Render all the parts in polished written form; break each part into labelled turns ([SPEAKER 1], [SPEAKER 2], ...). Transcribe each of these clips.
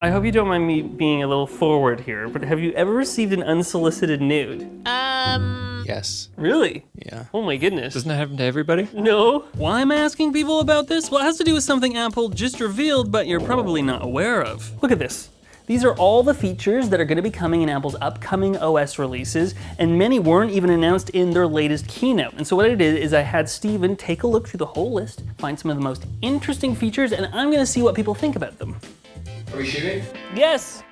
[SPEAKER 1] I hope you don't mind me being a little forward here, but have you ever received an unsolicited nude?
[SPEAKER 2] Yes.
[SPEAKER 1] Really?
[SPEAKER 2] Yeah.
[SPEAKER 1] Oh my goodness.
[SPEAKER 3] Doesn't that happen to everybody?
[SPEAKER 1] No. Why am I asking people about this? Well, it has to do with something Apple just revealed, but you're probably not aware of. Look at this. These are all the features that are going to be coming in Apple's upcoming OS releases, and many weren't even announced in their latest keynote. And so what I did is I had Steven take a look through the whole list, find some of the most interesting features, and I'm going to see what people think about them.
[SPEAKER 2] Are we shooting?
[SPEAKER 1] Yes!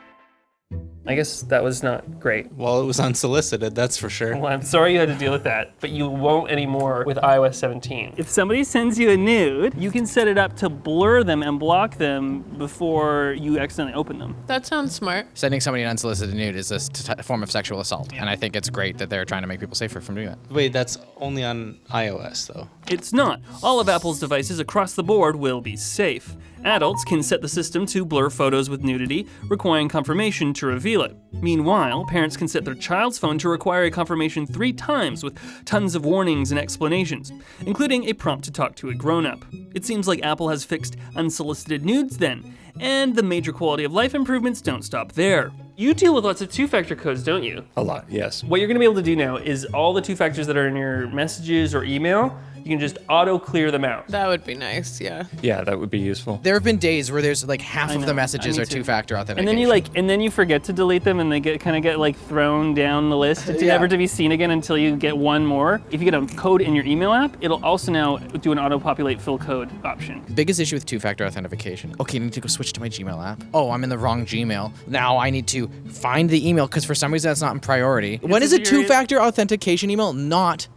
[SPEAKER 1] I guess that was not great.
[SPEAKER 2] Well, it was unsolicited, that's for sure.
[SPEAKER 1] Well, I'm sorry you had to deal with that, but you won't anymore with iOS 17. If somebody sends you a nude, you can set it up to blur them and block them before you accidentally open them.
[SPEAKER 4] That sounds smart.
[SPEAKER 5] Sending somebody an unsolicited nude is a form of sexual assault, and I think it's great that they're trying to make people safer from doing that.
[SPEAKER 2] Wait, that's only on iOS, though.
[SPEAKER 1] It's not. All of Apple's devices across the board will be safe. Adults can set the system to blur photos with nudity, requiring confirmation to reveal it. Meanwhile, parents can set their child's phone to require a confirmation 3 times with tons of warnings and explanations, including a prompt to talk to a grown-up. It seems like Apple has fixed unsolicited nudes then, and the major quality of life improvements don't stop there. You deal with lots of 2-factor codes, don't you?
[SPEAKER 3] A lot, yes.
[SPEAKER 1] What you're gonna be able to do now is all the 2 factors that are in your messages or email, you can just auto clear them out.
[SPEAKER 4] That would be nice, yeah.
[SPEAKER 3] Yeah, that would be useful.
[SPEAKER 5] There have been days where there's like half of the messages
[SPEAKER 1] me
[SPEAKER 5] are
[SPEAKER 1] too.
[SPEAKER 5] 2-factor authentication.
[SPEAKER 1] And then you forget to delete them and they get thrown down the list. It's never to be seen again until you get one more. If you get a code in your email app, it'll also now do an auto-populate fill code option.
[SPEAKER 5] Biggest issue with 2-factor authentication. Okay, I need to go switch to my Gmail app. Oh, I'm in the wrong Gmail. Now I need to find the email because for some reason that's not in priority. When is a 2-factor authentication email not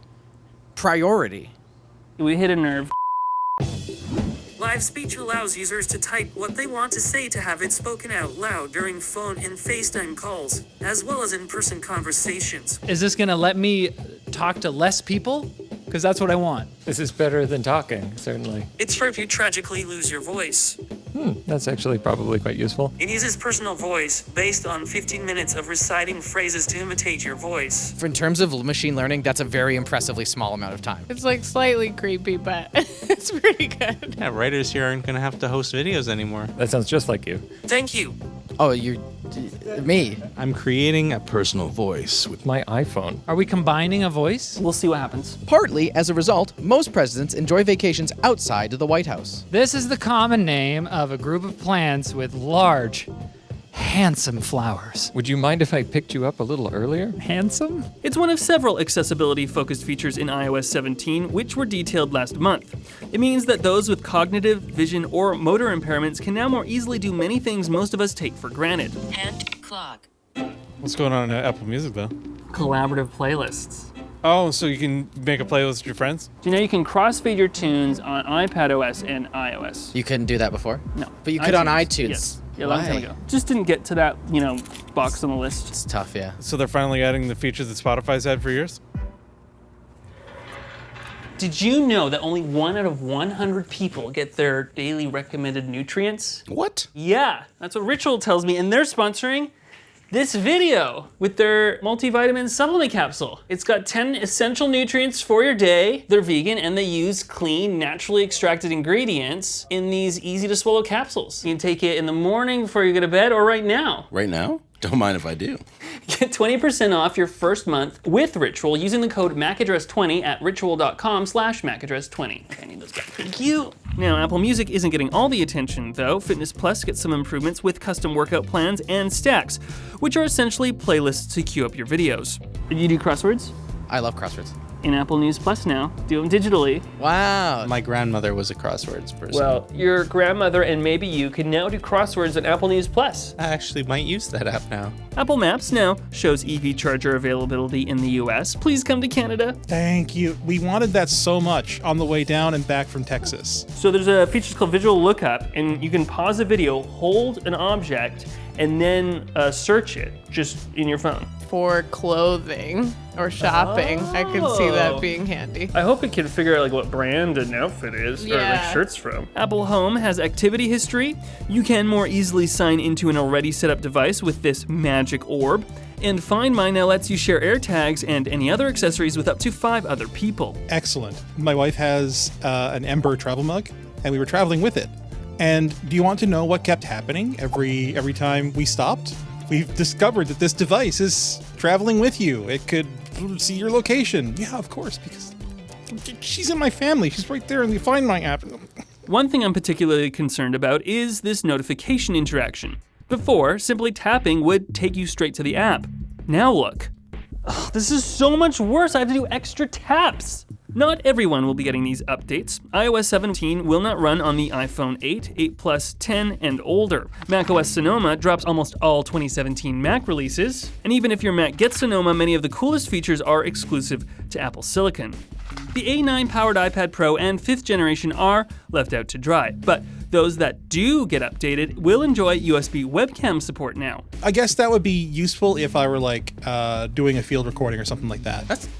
[SPEAKER 5] priority?
[SPEAKER 1] We hit a nerve.
[SPEAKER 6] Live speech allows users to type what they want to say to have it spoken out loud during phone and FaceTime calls, as well as in-person conversations.
[SPEAKER 7] Is this gonna let me talk to less people? Because that's what I want.
[SPEAKER 3] This is better than talking, certainly.
[SPEAKER 6] It's for if you tragically lose your voice.
[SPEAKER 3] That's actually probably quite useful.
[SPEAKER 6] It uses personal voice based on 15 minutes of reciting phrases to imitate your voice.
[SPEAKER 5] In terms of machine learning, that's a very impressively small amount of time.
[SPEAKER 4] It's like slightly creepy, but it's pretty good.
[SPEAKER 2] Yeah, writers here aren't gonna have to host videos anymore.
[SPEAKER 3] That sounds just like you.
[SPEAKER 6] Thank you.
[SPEAKER 5] Oh, me.
[SPEAKER 2] I'm creating a personal voice with
[SPEAKER 3] My iPhone.
[SPEAKER 7] Are we combining a voice?
[SPEAKER 1] We'll see what happens.
[SPEAKER 5] Partly as a result, most presidents enjoy vacations outside of the White House.
[SPEAKER 7] This is the common name of a group of plants with large, handsome flowers.
[SPEAKER 3] Would you mind if I picked you up a little earlier?
[SPEAKER 7] Handsome?
[SPEAKER 1] It's one of several accessibility-focused features in iOS 17, which were detailed last month. It means that those with cognitive, vision, or motor impairments can now more easily do many things most of us take for granted.
[SPEAKER 6] Hand clock.
[SPEAKER 8] What's going on in Apple Music, though?
[SPEAKER 1] Collaborative playlists.
[SPEAKER 8] Oh, so you can make a playlist with your friends?
[SPEAKER 1] Do you know you can crossfade your tunes on iPadOS and iOS?
[SPEAKER 5] You couldn't do that before?
[SPEAKER 1] No.
[SPEAKER 5] But you could on iTunes.
[SPEAKER 1] Yes. Yeah, a long time
[SPEAKER 5] Why?
[SPEAKER 1] ago. Just didn't get to that, box on the list.
[SPEAKER 5] It's tough, yeah.
[SPEAKER 8] So they're finally adding the features that Spotify's had for years?
[SPEAKER 1] Did you know that only 1 out of 100 people get their daily recommended nutrients?
[SPEAKER 2] What?
[SPEAKER 1] Yeah, that's what Ritual tells me, and they're sponsoring this video with their multivitamin supplement capsule. It's got 10 essential nutrients for your day. They're vegan and they use clean, naturally extracted ingredients in these easy to swallow capsules. You can take it in the morning before you go to bed or right now.
[SPEAKER 9] Right now? Don't mind if I do.
[SPEAKER 1] Get 20% off your first month with Ritual using the code MACADRESS20 at ritual.com/MACADRESS20. Okay, I need those back. Thank you. Now, Apple Music isn't getting all the attention, though. Fitness Plus gets some improvements with custom workout plans and stacks, which are essentially playlists to queue up your videos. You do crosswords?
[SPEAKER 5] I love crosswords.
[SPEAKER 1] In Apple News Plus now. Do them digitally.
[SPEAKER 5] Wow.
[SPEAKER 2] My grandmother was a crosswords person.
[SPEAKER 1] Well, your grandmother and maybe you can now do crosswords on Apple News Plus.
[SPEAKER 2] I actually might use that app now.
[SPEAKER 1] Apple Maps now shows EV charger availability in the US. Please come to Canada.
[SPEAKER 10] Thank you. We wanted that so much on the way down and back from Texas.
[SPEAKER 1] So there's a feature called Visual Lookup, and you can pause a video, hold an object, and then search it just in your phone.
[SPEAKER 4] For clothing or shopping, I could see that being handy.
[SPEAKER 1] I hope it can figure out what brand an outfit is or shirts from. Apple Home has activity history. You can more easily sign into an already set up device with this magic orb. And Find My now lets you share AirTags and any other accessories with up to 5 other people.
[SPEAKER 10] Excellent. My wife has an Ember travel mug, and we were traveling with it. And do you want to know what kept happening every time we stopped? We've discovered that this device is traveling with you. It could see your location. Yeah, of course, because she's in my family. She's right there in the Find My app.
[SPEAKER 1] One thing I'm particularly concerned about is this notification interaction. Before, simply tapping would take you straight to the app. Now look. Ugh, this is so much worse. I have to do extra taps. Not everyone will be getting these updates. iOS 17 will not run on the iPhone 8, 8 Plus, 10, and older. macOS Sonoma drops almost all 2017 Mac releases, and even if your Mac gets Sonoma, many of the coolest features are exclusive to Apple Silicon. The A9-powered iPad Pro and 5th generation are left out to dry, but those that do get updated will enjoy USB webcam support now.
[SPEAKER 10] I guess that would be useful if I were like doing a field recording or something like that.
[SPEAKER 2] That's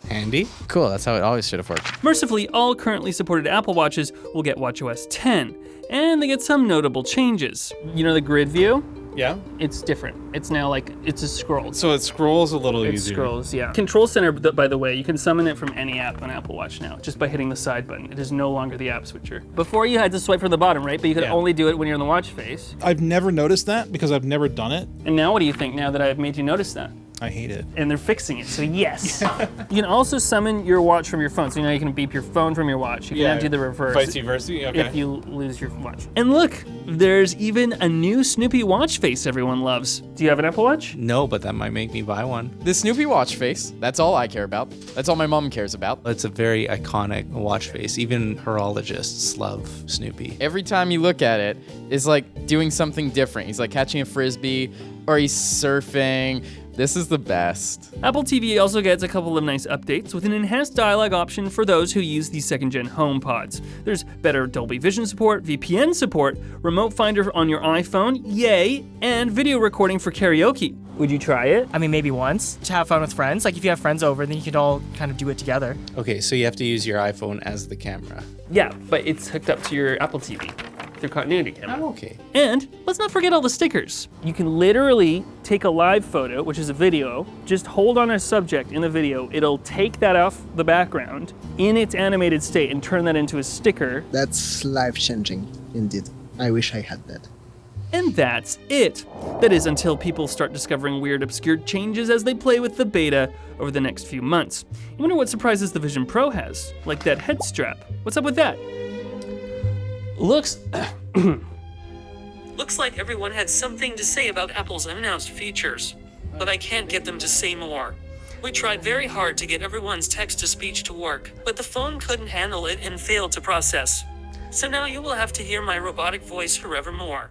[SPEAKER 2] handy.
[SPEAKER 5] Cool, that's how it always should have worked.
[SPEAKER 1] Mercifully, all currently supported Apple Watches will get watchOS 10, and they get some notable changes. You know the grid view?
[SPEAKER 8] Yeah.
[SPEAKER 1] It's different. It's now like, it's a scroll.
[SPEAKER 8] So it scrolls a little
[SPEAKER 1] It
[SPEAKER 8] easier.
[SPEAKER 1] scrolls, yeah. Control Center, by the way, you can summon it from any app on Apple Watch now, just by hitting the side button. It is no longer the app switcher. Before you had to swipe from the bottom, right? But you could only do it when you're in the watch face.
[SPEAKER 10] I've never noticed that because I've never done it.
[SPEAKER 1] And now what do you think now that I've made you notice that?
[SPEAKER 10] I hate it.
[SPEAKER 1] And they're fixing it, so yes. You can also summon your watch from your phone. So you can beep your phone from your watch. You can do the reverse.
[SPEAKER 8] Vice versa? Okay.
[SPEAKER 1] If you lose your watch. And look, there's even a new Snoopy watch face everyone loves. Do you have an Apple Watch?
[SPEAKER 2] No, but that might make me buy one.
[SPEAKER 5] The Snoopy watch face, that's all I care about. That's all my mom cares about.
[SPEAKER 2] It's a very iconic watch face. Even horologists love Snoopy.
[SPEAKER 5] Every time you look at it, it's like doing something different. He's like catching a frisbee, or he's surfing. This is the best.
[SPEAKER 1] Apple TV also gets a couple of nice updates with an enhanced dialogue option for those who use the second-gen HomePods. There's better Dolby Vision support, VPN support, remote finder on your iPhone, yay, and video recording for karaoke. Would you try it?
[SPEAKER 11] I mean, maybe once to have fun with friends. Like if you have friends over, then you could all kind of do it together.
[SPEAKER 2] Okay, so you have to use your iPhone as the camera.
[SPEAKER 1] Yeah, but it's hooked up to your Apple TV through continuity camera.
[SPEAKER 2] I'm okay.
[SPEAKER 1] And let's not forget all the stickers. You can literally take a live photo, which is a video, just hold on a subject in the video, it'll take that off the background in its animated state and turn that into a sticker.
[SPEAKER 12] That's life-changing, indeed. I wish I had that.
[SPEAKER 1] And that's it. That is until people start discovering weird, obscure changes as they play with the beta over the next few months. I wonder what surprises the Vision Pro has, like that head strap. What's up with that? Looks
[SPEAKER 6] like everyone had something to say about Apple's unannounced features, but I can't get them to say more. We tried very hard to get everyone's text-to-speech to work, but the phone couldn't handle it and failed to process. So now you will have to hear my robotic voice forevermore.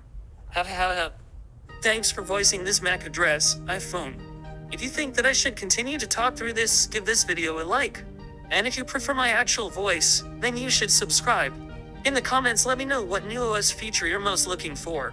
[SPEAKER 6] Thanks for voicing this MAC address, iPhone. If you think that I should continue to talk through this, give this video a like. And if you prefer my actual voice, then you should subscribe. In the comments, let me know what new OS feature you're most looking for.